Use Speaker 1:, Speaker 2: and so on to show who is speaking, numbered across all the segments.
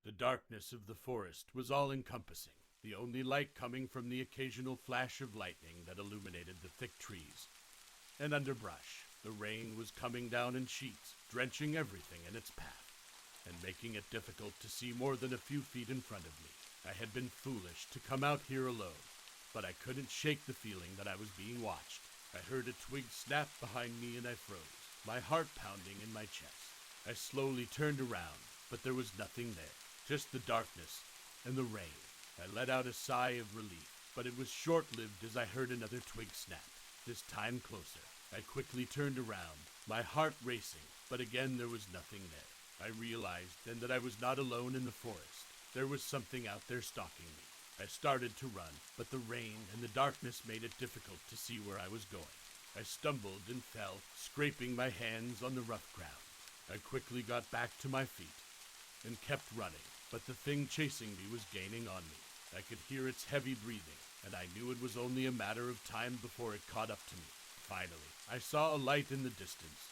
Speaker 1: The darkness of the forest was all-encompassing, the only light coming from the occasional flash of lightning that illuminated the thick trees and underbrush. The rain was coming down in sheets, drenching everything in its path, and making it difficult to see more than a few feet in front of me. I had been foolish to come out here alone, but I couldn't shake the feeling that I was being watched. I heard a twig snap behind me and I froze, my heart pounding in my chest. I slowly turned around, but there was nothing there, just the darkness and the rain. I let out a sigh of relief, but it was short-lived as I heard another twig snap, this time closer. I quickly turned around, my heart racing, but again there was nothing there. I realized then that I was not alone in the forest. There was something out there stalking me. I started to run, but the rain and the darkness made it difficult to see where I was going. I stumbled and fell, scraping my hands on the rough ground. I quickly got back to my feet and kept running, but the thing chasing me was gaining on me. I could hear its heavy breathing, and I knew it was only a matter of time before it caught up to me. Finally, I saw a light in the distance,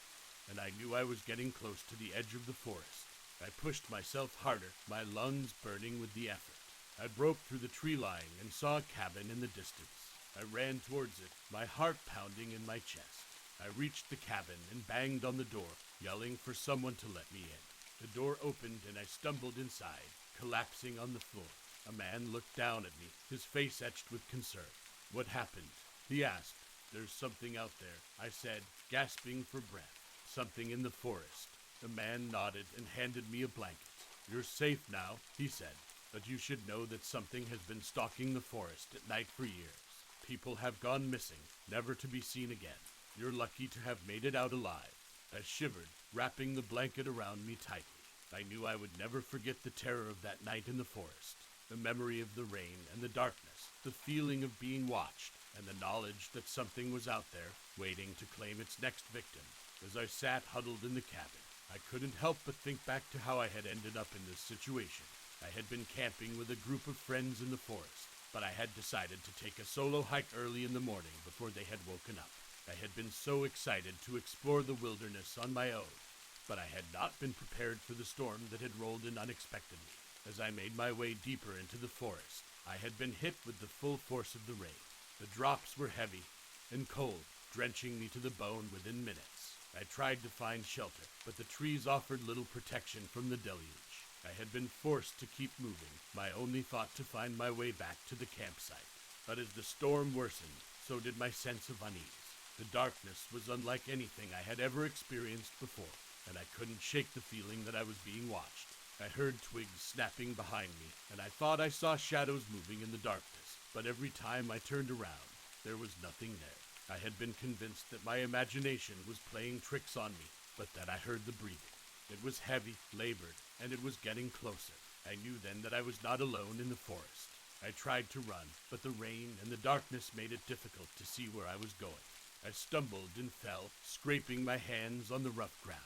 Speaker 1: and I knew I was getting close to the edge of the forest. I pushed myself harder, my lungs burning with the effort. I broke through the tree line and saw a cabin in the distance. I ran towards it, my heart pounding in my chest. I reached the cabin and banged on the door, yelling for someone to let me in. The door opened and I stumbled inside, collapsing on the floor. A man looked down at me, his face etched with concern. "What happened?" he asked. "There's something out there," I said, gasping for breath. "Something in the forest." The man nodded and handed me a blanket. "You're safe now," he said, "but you should know that something has been stalking the forest at night for years. People have gone missing, never to be seen again. You're lucky to have made it out alive." I shivered, wrapping the blanket around me tightly. I knew I would never forget the terror of that night in the forest. The memory of the rain and the darkness, the feeling of being watched, and the knowledge that something was out there, waiting to claim its next victim. As I sat huddled in the cabin, I couldn't help but think back to how I had ended up in this situation. I had been camping with a group of friends in the forest, but I had decided to take a solo hike early in the morning before they had woken up. I had been so excited to explore the wilderness on my own, but I had not been prepared for the storm that had rolled in unexpectedly. As I made my way deeper into the forest, I had been hit with the full force of the rain. The drops were heavy and cold, drenching me to the bone within minutes. I tried to find shelter, but the trees offered little protection from the deluge. I had been forced to keep moving, my only thought to find my way back to the campsite. But as the storm worsened, so did my sense of unease. The darkness was unlike anything I had ever experienced before, and I couldn't shake the feeling that I was being watched. I heard twigs snapping behind me, and I thought I saw shadows moving in the darkness, but every time I turned around, there was nothing there. I had been convinced that my imagination was playing tricks on me, but that I heard the breathing. It was heavy, labored, and it was getting closer. I knew then that I was not alone in the forest. I tried to run, but the rain and the darkness made it difficult to see where I was going. I stumbled and fell, scraping my hands on the rough ground.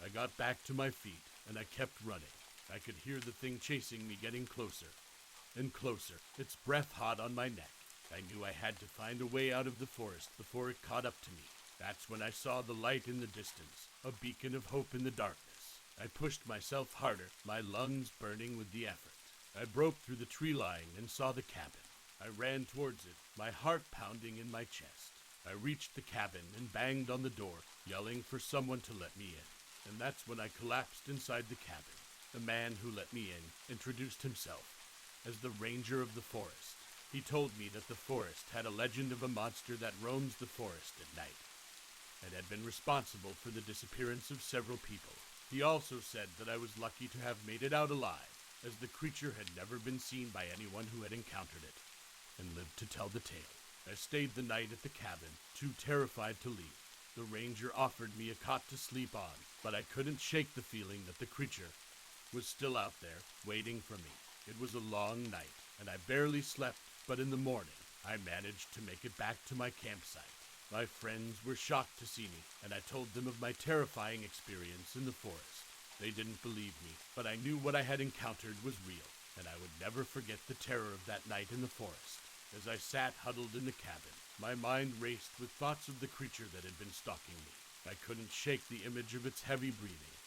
Speaker 1: I got back to my feet, and I kept running. I could hear the thing chasing me getting closer and closer, its breath hot on my neck. I knew I had to find a way out of the forest before it caught up to me. That's when I saw the light in the distance, a beacon of hope in the darkness. I pushed myself harder, my lungs burning with the effort. I broke through the tree line and saw the cabin. I ran towards it, my heart pounding in my chest. I reached the cabin and banged on the door, yelling for someone to let me in. And that's when I collapsed inside the cabin. The man who let me in introduced himself as the ranger of the forest. He told me that the forest had a legend of a monster that roams the forest at night and had been responsible for the disappearance of several people. He also said that I was lucky to have made it out alive, as the creature had never been seen by anyone who had encountered it and lived to tell the tale. I stayed the night at the cabin, too terrified to leave. The ranger offered me a cot to sleep on, but I couldn't shake the feeling that the creature was still out there, waiting for me. It was a long night, and I barely slept, but in the morning, I managed to make it back to my campsite. My friends were shocked to see me, and I told them of my terrifying experience in the forest. They didn't believe me, but I knew what I had encountered was real, and I would never forget the terror of that night in the forest. As I sat huddled in the cabin, my mind raced with thoughts of the creature that had been stalking me. I couldn't shake the image of its heavy breathing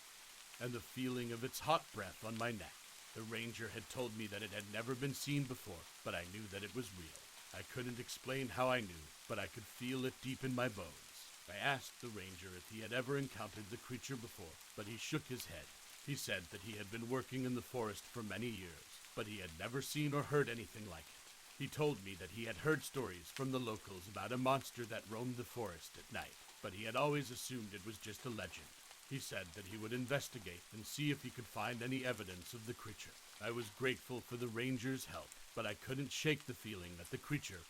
Speaker 1: and the feeling of its hot breath on my neck. The ranger had told me that it had never been seen before, but I knew that it was real. I couldn't explain how I knew, but I could feel it deep in my bones. I asked the ranger if he had ever encountered the creature before, but he shook his head. He said that he had been working in the forest for many years, but he had never seen or heard anything like it. He told me that he had heard stories from the locals about a monster that roamed the forest at night, but he had always assumed it was just a legend. He said that he would investigate and see if he could find any evidence of the creature. I was grateful for the ranger's help, but I couldn't shake the feeling that the creature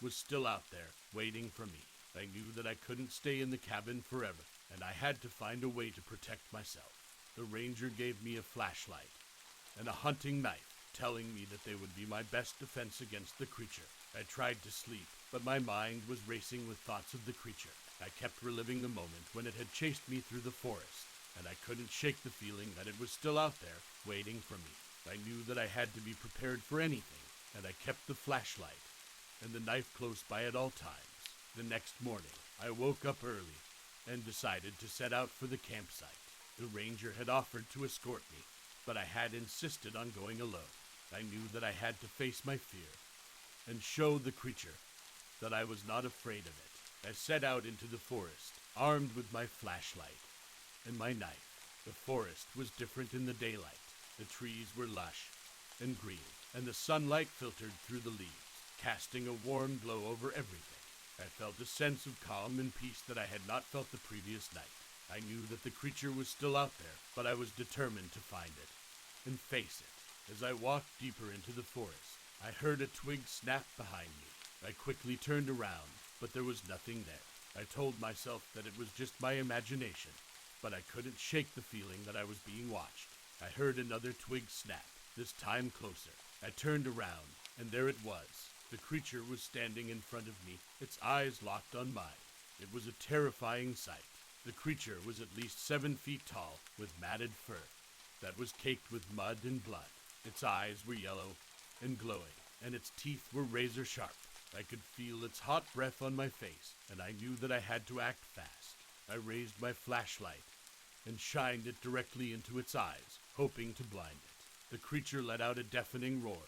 Speaker 1: was still out there, waiting for me. I knew that I couldn't stay in the cabin forever, and I had to find a way to protect myself. The ranger gave me a flashlight and a hunting knife, telling me that they would be my best defense against the creature. I tried to sleep, but my mind was racing with thoughts of the creature. I kept reliving the moment when it had chased me through the forest, and I couldn't shake the feeling that it was still out there, waiting for me. I knew that I had to be prepared for anything, and I kept the flashlight and the knife close by at all times. The next morning, I woke up early and decided to set out for the campsite. The ranger had offered to escort me, but I had insisted on going alone. I knew that I had to face my fear and show the creature that I was not afraid of it. I set out into the forest, armed with my flashlight and my knife. The forest was different in the daylight. The trees were lush and green, and the sunlight filtered through the leaves, casting a warm glow over everything. I felt a sense of calm and peace that I had not felt the previous night. I knew that the creature was still out there, but I was determined to find it and face it. As I walked deeper into the forest, I heard a twig snap behind me. I quickly turned around, but there was nothing there. I told myself that it was just my imagination, but I couldn't shake the feeling that I was being watched. I heard another twig snap, this time closer. I turned around, and there it was. The creature was standing in front of me, its eyes locked on mine. It was a terrifying sight. The creature was at least 7 feet tall, with matted fur that was caked with mud and blood. Its eyes were yellow and glowing, and its teeth were razor sharp. I could feel its hot breath on my face, and I knew that I had to act fast. I raised my flashlight and shined it directly into its eyes, hoping to blind it. The creature let out a deafening roar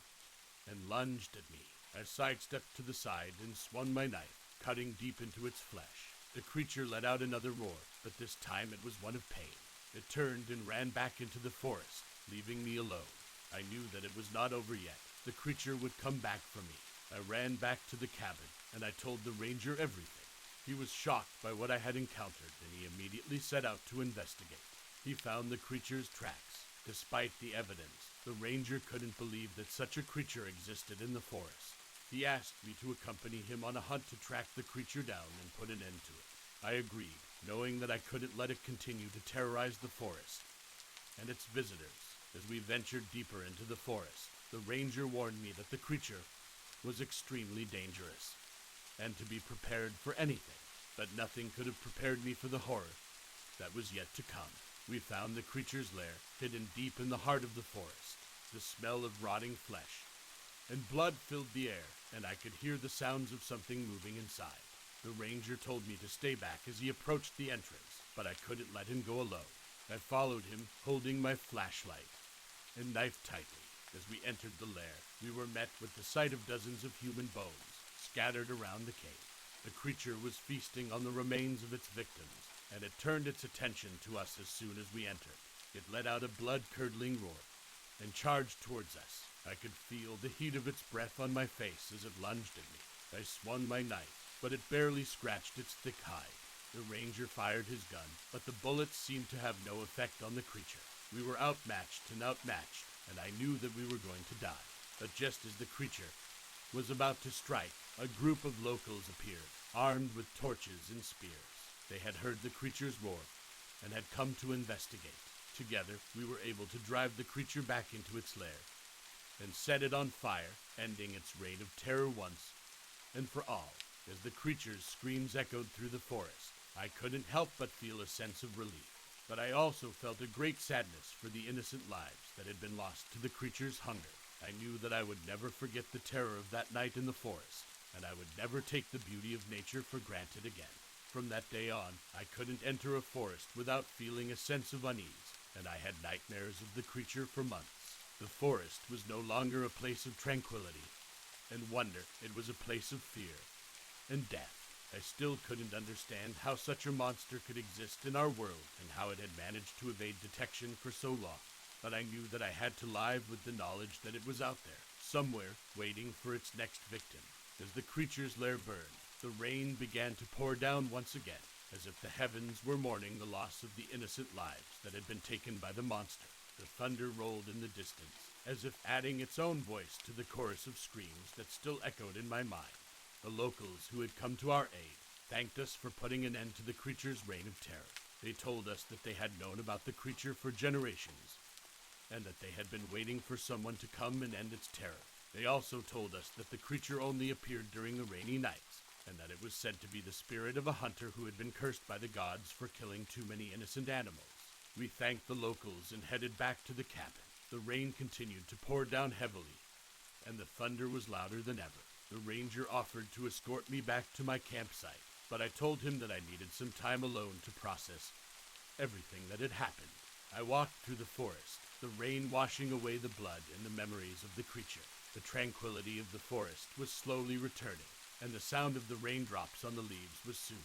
Speaker 1: and lunged at me. I sidestepped to the side and swung my knife, cutting deep into its flesh. The creature let out another roar, but this time it was one of pain. It turned and ran back into the forest, leaving me alone. I knew that it was not over yet. The creature would come back for me. I ran back to the cabin, and I told the ranger everything. He was shocked by what I had encountered, and he immediately set out to investigate. He found the creature's tracks. Despite the evidence, the ranger couldn't believe that such a creature existed in the forest. He asked me to accompany him on a hunt to track the creature down and put an end to it. I agreed, knowing that I couldn't let it continue to terrorize the forest and its visitors. As we ventured deeper into the forest, the ranger warned me that the creature was extremely dangerous and to be prepared for anything, but nothing could have prepared me for the horror that was yet to come. We found the creature's lair hidden deep in the heart of the forest. The smell of rotting flesh and blood filled the air, and I could hear the sounds of something moving inside. The ranger told me to stay back as he approached the entrance, but I couldn't let him go alone. I followed him, holding my flashlight and knife tightly. As we entered the lair, we were met with the sight of dozens of human bones scattered around the cave. The creature was feasting on the remains of its victims, and it turned its attention to us as soon as we entered. It let out a blood-curdling roar and charged towards us. I could feel the heat of its breath on my face as it lunged at me. I swung my knife, but it barely scratched its thick hide. The ranger fired his gun, but the bullets seemed to have no effect on the creature. We were outmatched, and I knew that we were going to die. But just as the creature was about to strike, a group of locals appeared, armed with torches and spears. They had heard the creature's roar and had come to investigate. Together, we were able to drive the creature back into its lair and set it on fire, ending its reign of terror once and for all. As the creature's screams echoed through the forest, I couldn't help but feel a sense of relief. But I also felt a great sadness for the innocent lives that had been lost to the creature's hunger. I knew that I would never forget the terror of that night in the forest, and I would never take the beauty of nature for granted again. From that day on, I couldn't enter a forest without feeling a sense of unease, and I had nightmares of the creature for months. The forest was no longer a place of tranquility and wonder. It was a place of fear and death. I still couldn't understand how such a monster could exist in our world and how it had managed to evade detection for so long. But I knew that I had to live with the knowledge that it was out there, somewhere, waiting for its next victim. As the creature's lair burned, the rain began to pour down once again, as if the heavens were mourning the loss of the innocent lives that had been taken by the monster. The thunder rolled in the distance, as if adding its own voice to the chorus of screams that still echoed in my mind. The locals who had come to our aid thanked us for putting an end to the creature's reign of terror. They told us that they had known about the creature for generations, and that they had been waiting for someone to come and end its terror. They also told us that the creature only appeared during the rainy nights, and that it was said to be the spirit of a hunter who had been cursed by the gods for killing too many innocent animals. We thanked the locals and headed back to the cabin. The rain continued to pour down heavily, and the thunder was louder than ever. The ranger offered to escort me back to my campsite, but I told him that I needed some time alone to process everything that had happened. I walked through the forest, the rain washing away the blood and the memories of the creature. The tranquility of the forest was slowly returning, and the sound of the raindrops on the leaves was soothing.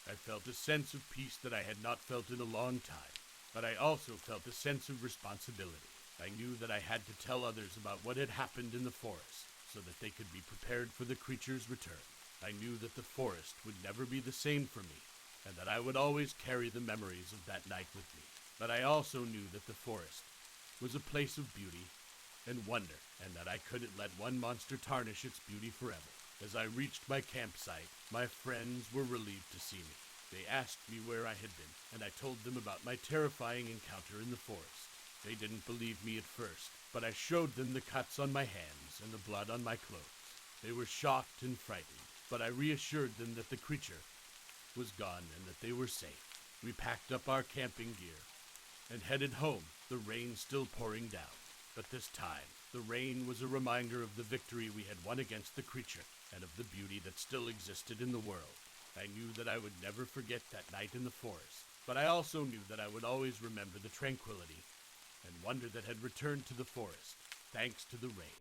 Speaker 1: I felt a sense of peace that I had not felt in a long time, but I also felt a sense of responsibility. I knew that I had to tell others about what had happened in the forest, so that they could be prepared for the creature's return. I knew that the forest would never be the same for me, and that I would always carry the memories of that night with me. But I also knew that the forest was a place of beauty and wonder, and that I couldn't let one monster tarnish its beauty forever. As I reached my campsite, my friends were relieved to see me. They asked me where I had been, and I told them about my terrifying encounter in the forest. They didn't believe me at first, but I showed them the cuts on my hands and the blood on my clothes. They were shocked and frightened, but I reassured them that the creature was gone and that they were safe. We packed up our camping gear and headed home, the rain still pouring down. But this time, the rain was a reminder of the victory we had won against the creature and of the beauty that still existed in the world. I knew that I would never forget that night in the forest, but I also knew that I would always remember the tranquility and wonder that had returned to the forest, thanks to the rain.